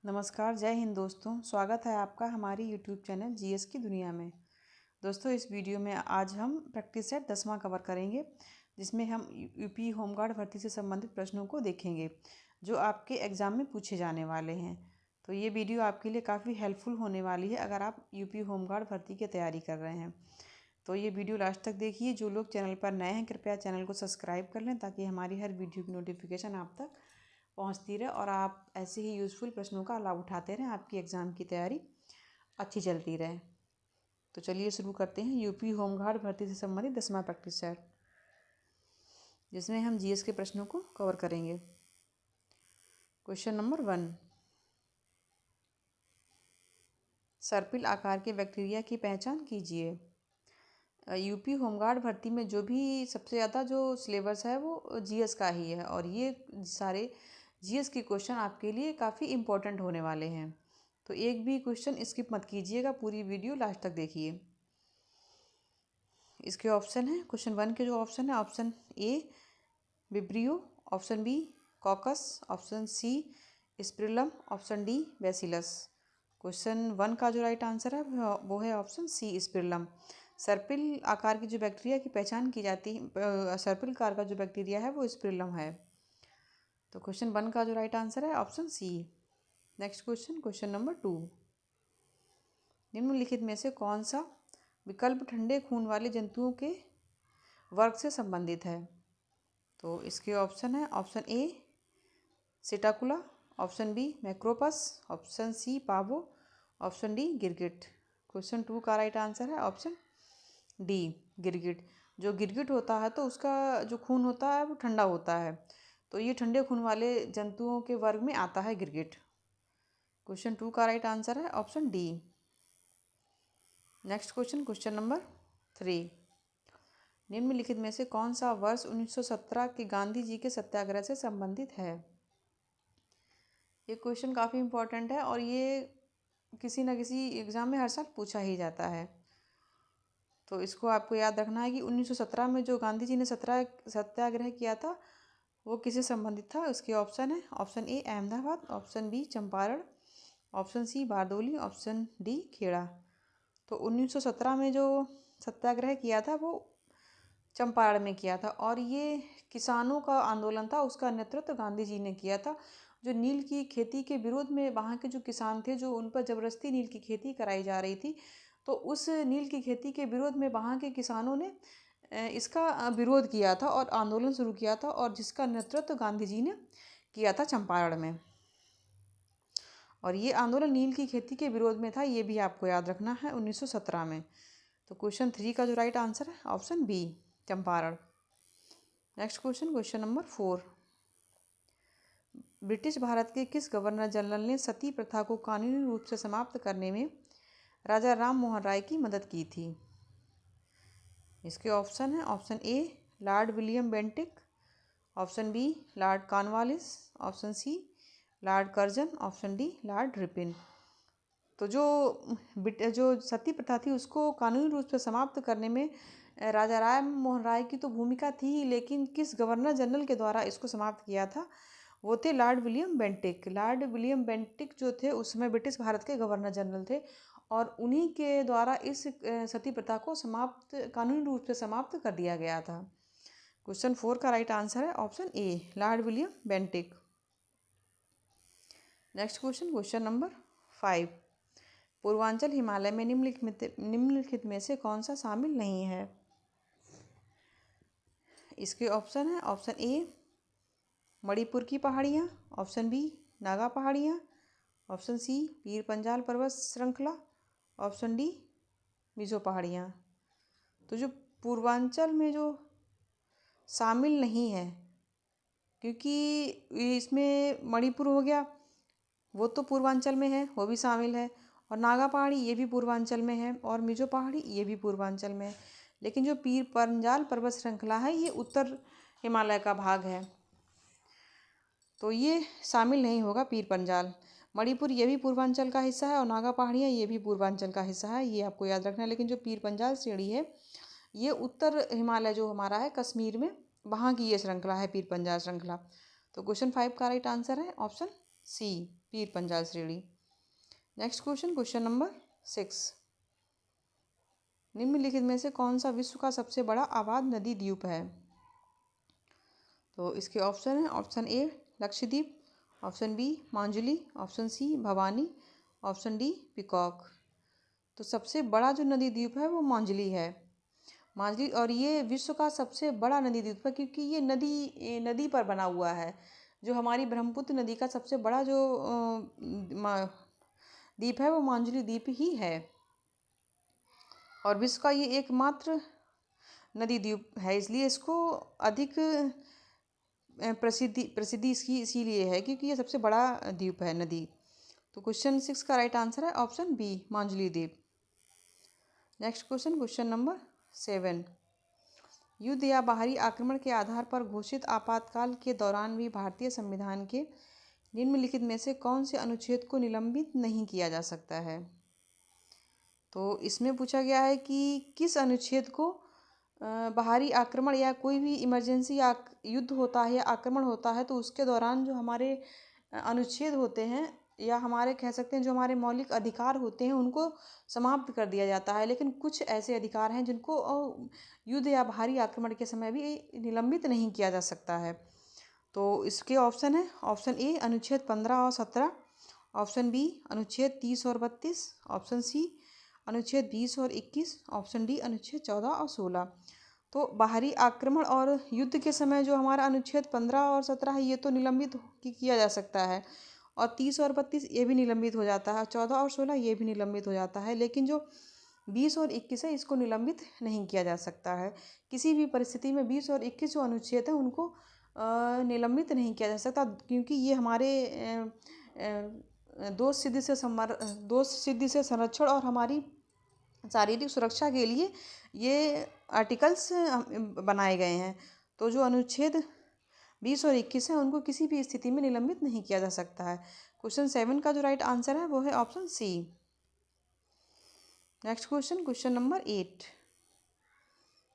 नमस्कार, जय हिंद दोस्तों। स्वागत है आपका हमारी यूट्यूब चैनल जीएस की दुनिया में। दोस्तों, इस वीडियो में आज हम प्रैक्टिस सेट 10वां कवर करेंगे, जिसमें हम यूपी होमगार्ड भर्ती से संबंधित प्रश्नों को देखेंगे जो आपके एग्ज़ाम में पूछे जाने वाले हैं। तो ये वीडियो आपके लिए काफ़ी हेल्पफुल होने वाली है अगर आप यूपी होमगार्ड भर्ती की तैयारी कर रहे हैं। तो ये वीडियो लास्ट तक देखिए। जो लोग चैनल पर नए हैं, कृपया चैनल को सब्सक्राइब कर लें ताकि हमारी हर वीडियो की नोटिफिकेशन आप तक पहुंचती रहे और आप ऐसे ही यूज़फुल प्रश्नों का लाभ उठाते रहें, आपकी एग्ज़ाम की तैयारी अच्छी चलती रहे। तो चलिए शुरू करते हैं यूपी होमगार्ड भर्ती से संबंधित 10वां प्रैक्टिस सेट, जिसमें हम जीएस के प्रश्नों को कवर करेंगे। क्वेश्चन नंबर 1, सर्पिल आकार के बैक्टीरिया की पहचान कीजिए। यूपी होमगार्ड भर्ती में जो भी सबसे ज़्यादा जो सिलेबस है वो जीएस का ही है और ये सारे जीएस के क्वेश्चन आपके लिए काफ़ी इम्पोर्टेंट होने वाले हैं। तो एक भी क्वेश्चन स्किप मत कीजिएगा, पूरी वीडियो लास्ट तक देखिए। इसके ऑप्शन है, क्वेश्चन 1 के जो ऑप्शन है, option A vibrio, option B coccus, option C spirillum, option D bacillus. Question 1 का जो राइट आंसर है वो है ऑप्शन सी स्पिरिलम। सर्पिल आकार की जो बैक्टीरिया की पहचान की जाती है, सर्पिल आकार का जो बैक्टीरिया है वो स्पिरिलम है। तो क्वेश्चन 1 का जो राइट आंसर है option C. Next question, question number 2, निम्नलिखित में से कौन सा विकल्प ठंडे खून वाले जंतुओं के वर्ग से संबंधित है। तो इसके ऑप्शन है, option A Psittacula, option B Macropus, option C Pavo, option D गिरगिट। क्वेश्चन 2 का राइट आंसर है ऑप्शन डी गिरगिट। जो गिरगिट होता है तो उसका जो खून होता है वो ठंडा होता है, तो ये ठंडे खून वाले जंतुओं के वर्ग में आता है गिरगिट। क्वेश्चन 2 का राइट आंसर है option D. Next question, question number 3, निम्नलिखित में से कौन सा वर्ष 1917 के गांधी जी के सत्याग्रह से संबंधित है। ये क्वेश्चन काफ़ी इम्पोर्टेंट है और ये किसी न किसी एग्ज़ाम में हर साल पूछा ही जाता है। तो इसको आपको याद रखना है कि 1917 में जो गांधी जी ने सत्याग्रह किया था वो किससे संबंधित था। उसके ऑप्शन है, option A Ahmedabad, option B Champaran, option C Bardoli, option D Kheda. तो 1917 में जो सत्याग्रह किया था वो चंपारण में किया था और ये किसानों का आंदोलन था, उसका नेतृत्व गांधी जी ने किया था। जो नील की खेती के विरोध में वहाँ के जो किसान थे, जो उन पर ज़बरदस्ती नील की खेती कराई जा रही थी, तो उस नील की खेती के विरोध में वहाँ के किसानों ने इसका विरोध किया था और आंदोलन शुरू किया था और जिसका नेतृत्व गांधी जी ने किया था चंपारण में। और ये आंदोलन नील की खेती के विरोध में था, ये भी आपको याद रखना है, 1917 में। तो क्वेश्चन 3 का जो राइट आंसर है option B Champaran. Next question, question number 4, British Bharat के किस गवर्नर जनरल ने सती प्रथा को कानूनी रूप से समाप्त करने में राजा राम मोहन राय की मदद की थी। इसके ऑप्शन है, option A Lord William Bentinck, option B Lord Cornwallis, option C Lord Curzon, option D Lord Ripon. तो जो सती प्रथा थी उसको कानूनी रूप से समाप्त करने में राजा राम मोहन राय की तो भूमिका थी, लेकिन किस गवर्नर जनरल के द्वारा इसको समाप्त किया था वो थे Lord William Bentinck. Lord William Bentinck जो थे उस समय ब्रिटिश भारत के गवर्नर जनरल थे और उन्हीं के द्वारा इस सती प्रथा को कानूनी रूप से समाप्त कर दिया गया था। क्वेश्चन 4 का राइट आंसर है option A Lord William Bentinck. Next question, question number 5, Purvanchal Himalaya में निम्नलिखित में से कौन सा शामिल नहीं है। इसके ऑप्शन है, ऑप्शन ए मणिपुर की पहाड़ियाँ, ऑप्शन बी नागा पहाड़ियाँ, ऑप्शन सी पीर पंजाल पर्वत श्रृंखला, ऑप्शन डी मिज़ो पहाड़ियाँ। तो जो पूर्वांचल में जो शामिल नहीं है, क्योंकि इसमें मणिपुर हो गया वो तो पूर्वांचल में है, वो भी शामिल है, और नागा पहाड़ी ये भी पूर्वांचल में है, और मिज़ो पहाड़ी ये भी पूर्वांचल में है। लेकिन जो पीर पंजाल पर्वत श्रृंखला है ये उत्तर हिमालय का भाग है, तो ये शामिल नहीं होगा पीर पंजाल। मणिपुर ये भी पूर्वांचल का हिस्सा है और नागा पहाड़ियाँ ये भी पूर्वांचल का हिस्सा है, ये आपको याद रखना है। लेकिन जो पीर पंजाल श्रेणी है ये उत्तर हिमालय जो हमारा है कश्मीर में, वहाँ की ये श्रृंखला है पीर पंजाल श्रृंखला। तो क्वेश्चन 5 का राइट आंसर है ऑप्शन सी पीर पंजाल श्रेणी। Next question, question number 6। निम्नलिखित में से कौन सा विश्व का सबसे बड़ा आबाद नदी द्वीप है? तो इसके ऑप्शन है, option A Lakshadweep, option B Majuli, option C Bhavani, option D peacock. तो सबसे बड़ा जो नदी द्वीप है वो मांजुली है। मांजुली, और ये विश्व का सबसे बड़ा नदी द्वीप है क्योंकि ये नदी पर बना हुआ है। जो हमारी ब्रह्मपुत्र नदी का सबसे बड़ा जो द्वीप है वो मांजुली द्वीप ही है। और विश्व का ये एकमात्र नदी द्वीप है, इसलिए इसको अधिक प्रसिद्धि इसकी इसीलिए है क्योंकि ये सबसे बड़ा द्वीप है नदी। तो क्वेश्चन 6 का राइट आंसर है ऑप्शन बी मांजुली द्वीप। Next question, question number 7। युद्ध या बाहरी आक्रमण के आधार पर घोषित आपातकाल के दौरान भी भारतीय संविधान के निम्नलिखित में से कौन से अनुच्छेद को निलंबित नहीं किया जा सकता है? तो इसमें पूछा गया है कि किस अनुच्छेद को बाहरी आक्रमण या कोई भी इमरजेंसी या युद्ध होता है या आक्रमण होता है तो उसके दौरान जो हमारे अनुच्छेद होते हैं या हमारे कह सकते हैं जो हमारे मौलिक अधिकार होते हैं उनको समाप्त कर दिया जाता है। लेकिन कुछ ऐसे अधिकार हैं जिनको युद्ध या बाहरी आक्रमण के समय भी निलंबित नहीं किया जा सकता है। तो इसके ऑप्शन है, ऑप्शन ए अनुच्छेद 15 और 17, ऑप्शन बी अनुच्छेद 30 और 32, ऑप्शन सी अनुच्छेद 20 और 21, ऑप्शन डी अनुच्छेद 14 और 16। तो बाहरी आक्रमण और युद्ध के समय जो हमारा अनुच्छेद 15 और 17 है ये तो निलंबित किया जा सकता है, और 30 और 32 ये भी निलंबित हो जाता है, 14 और 16 ये भी निलंबित हो जाता है। लेकिन जो 20 और 21 है इसको निलंबित नहीं किया जा सकता है। किसी भी परिस्थिति में 20 और 21 जो अनुच्छेद है उनको निलंबित नहीं किया जा सकता क्योंकि ये हमारे दोष सिद्धि से संरक्षण और हमारी शारीरिक सुरक्षा के लिए ये आर्टिकल्स बनाए गए हैं। तो जो अनुच्छेद 20 और 21 है उनको किसी भी स्थिति में निलंबित नहीं किया जा सकता है। क्वेश्चन 7 का जो राइट आंसर है वो है option C. Next question, question number 8।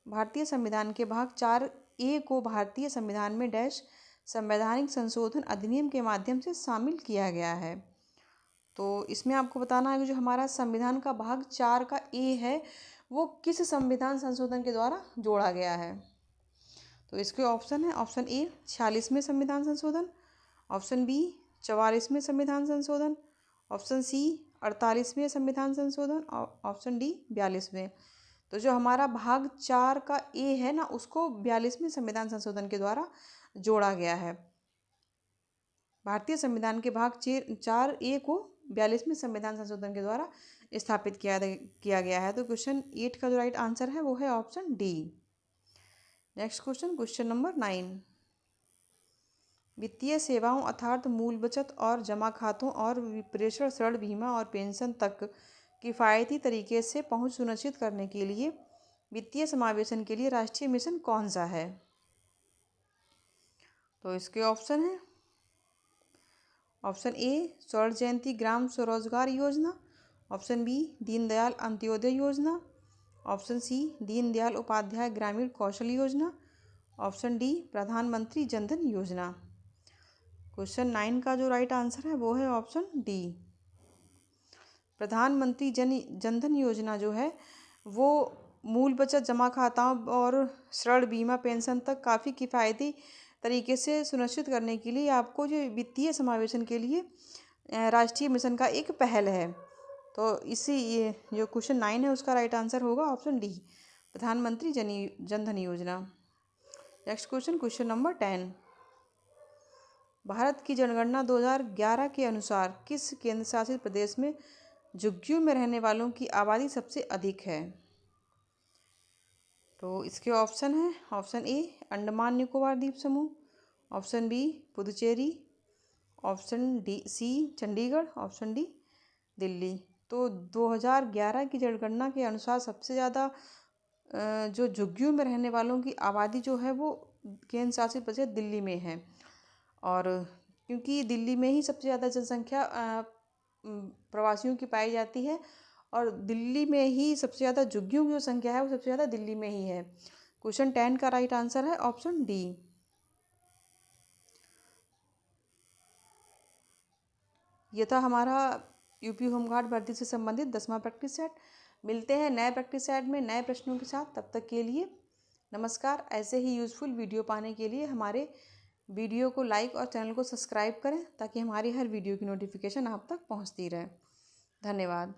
भारतीय संविधान के भाग 4A को भारतीय संविधान में डैश संवैधानिक संशोधन अधिनियम के माध्यम से शामिल किया गया है। तो इसमें आपको बताना है कि जो हमारा संविधान का भाग 4 का ए है वो किस संविधान संशोधन के द्वारा जोड़ा गया है। तो इसके ऑप्शन है, ऑप्शन ए 46वें संविधान संशोधन, ऑप्शन बी 44वें संविधान संशोधन, ऑप्शन सी 48वें संविधान संशोधन, और ऑप्शन डी 42वें। तो जो हमारा भाग 4 का ए है ना उसको 42वें संविधान संशोधन के द्वारा जोड़ा गया है। भारतीय संविधान के भाग 4A को 42वें संविधान संशोधन के द्वारा स्थापित किया गया है। तो क्वेश्चन 8 का जो राइट आंसर है वो है option D. Next question, question number 9। वित्तीय सेवाओं अर्थात मूल बचत और जमा खातों और प्रेषण, ऋण, बीमा और पेंशन तक किफ़ायती तरीके से पहुंच सुनिश्चित करने के लिए वित्तीय समावेशन के लिए राष्ट्रीय मिशन कौन सा है? तो इसके ऑप्शन है, ऑप्शन ए स्वर्ण जयंती ग्राम स्वरोजगार योजना, ऑप्शन बी दीनदयाल अंत्योदय योजना, ऑप्शन सी दीनदयाल उपाध्याय ग्रामीण कौशल योजना, ऑप्शन डी प्रधानमंत्री जनधन योजना। क्वेश्चन 9 का जो राइट आंसर है वो है ऑप्शन डी। प्रधानमंत्री जनधन योजना जो है वो मूल बचत, जमा खाताओं और ऋण, बीमा, पेंशन तक काफ़ी किफ़ायती तरीके से सुनिश्चित करने के लिए आपको जो वित्तीय समावेशन के लिए राष्ट्रीय मिशन का एक पहल है। तो इसी ये जो क्वेश्चन 9 है उसका राइट आंसर होगा ऑप्शन डी प्रधानमंत्री जनधन योजना। Next question, question number 10। Bharat की जनगणना 2011 के अनुसार किस केंद्र शासित प्रदेश में झुग्गियों में रहने वालों की आबादी सबसे अधिक है? तो इसके ऑप्शन है, ऑप्शन ए अंडमान निकोबार द्वीप समूह, option B Puducherry, option D C Chandigarh, option D Delhi. तो 2011 की जनगणना के अनुसार सबसे ज़्यादा जो झुग्गियों में रहने वालों की आबादी जो है वो केंद्र शासित प्रदेश दिल्ली में है। और क्योंकि दिल्ली में ही सबसे ज़्यादा जनसंख्या प्रवासियों की पाई जाती है और दिल्ली में ही सबसे ज़्यादा झुग्गियों की जो संख्या है वो सबसे ज़्यादा दिल्ली में ही है। क्वेश्चन 10 का राइट आंसर है ऑप्शन डी। ये था हमारा यूपी होमगार्ड भर्ती से संबंधित 10वां प्रैक्टिस सेट। मिलते हैं नए प्रैक्टिस सेट में नए प्रश्नों के साथ। तब तक के लिए नमस्कार। ऐसे ही यूज़फुल वीडियो पाने के लिए हमारे वीडियो को लाइक और चैनल को सब्सक्राइब करें ताकि हमारी हर वीडियो की नोटिफिकेशन आप तक पहुंचती रहे। धन्यवाद।